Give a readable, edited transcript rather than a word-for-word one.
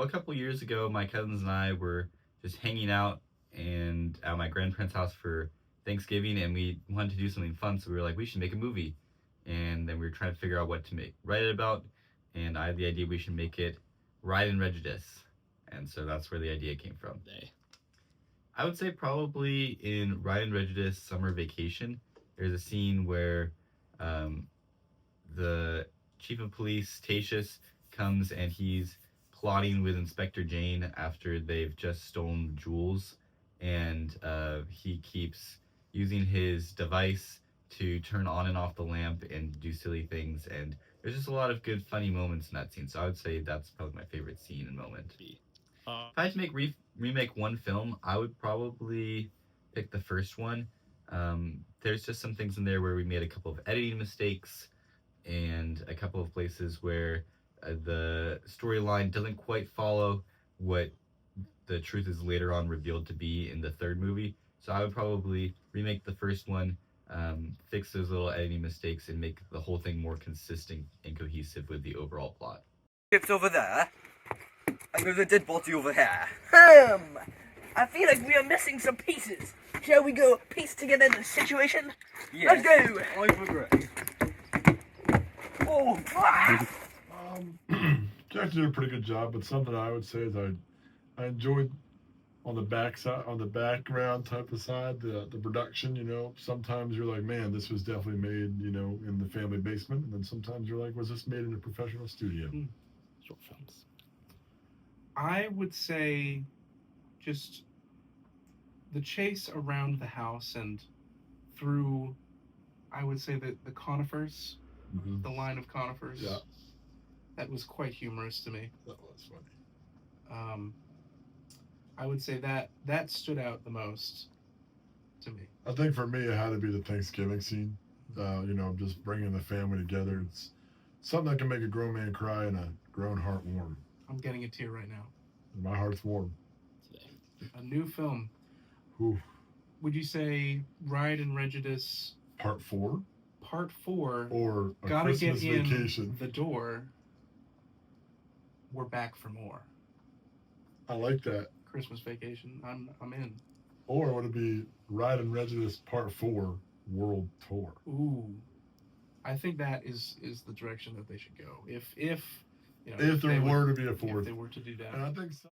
Well, a couple years ago, my cousins and I were just hanging out and at my grandparents' house for Thanksgiving, and we wanted to do something fun, so we were like, we should make a movie. And then we were trying to figure out what to write it about, and I had the idea we should make it Ryde and Regidus. And so that's where the idea came from. I would say probably in Ryde and Regidus Summer Vacation, there's a scene where the chief of police, Tatius, comes and he's plotting with Inspector Jane after they've just stolen jewels, and he keeps using his device to turn on and off the lamp and do silly things, and there's just a lot of good funny moments in that scene, so I would say that's probably my favorite scene and moment. If I had to remake one film, I would probably pick the first one. There's just some things in there where we made a couple of editing mistakes and a couple of places where the storyline doesn't quite follow what the truth is later on revealed to be in the third movie. So I would probably remake the first one, fix those little editing mistakes, and make the whole thing more consistent and cohesive with the overall plot. Chips over there, and there's a dead body over here. I feel like we are missing some pieces. Shall we go piece together the situation? Yes. Let's go! I agree. Oh, Jack did a pretty good job, but something I would say is I enjoyed on the background type of side, the production. You know, sometimes you're like, man, this was definitely made, you know, in the family basement, and then sometimes you're like, was this made in a professional studio? Short films. I would say just the chase around the house and through, I would say that the conifers, the line of conifers. Yeah. That was quite humorous to me. That was funny. I would say that stood out the most to me. I think for me, it had to be the Thanksgiving scene. You know, just bringing the family together. It's something that can make a grown man cry and a grown heart warm. I'm getting a tear right now. My heart's warm. A new film. Ooh. Would you say Ryde and Regidus Part 4? Part 4. Or A Gotta Christmas get in Vacation. the door. We're back for more. I like that. Christmas Vacation. I'm in. Or would it be Ryde and Regidus Part 4 World Tour? Ooh. I think that is the direction that they should go. If you know, if there were to be a if fourth. they were to do that. And I think so.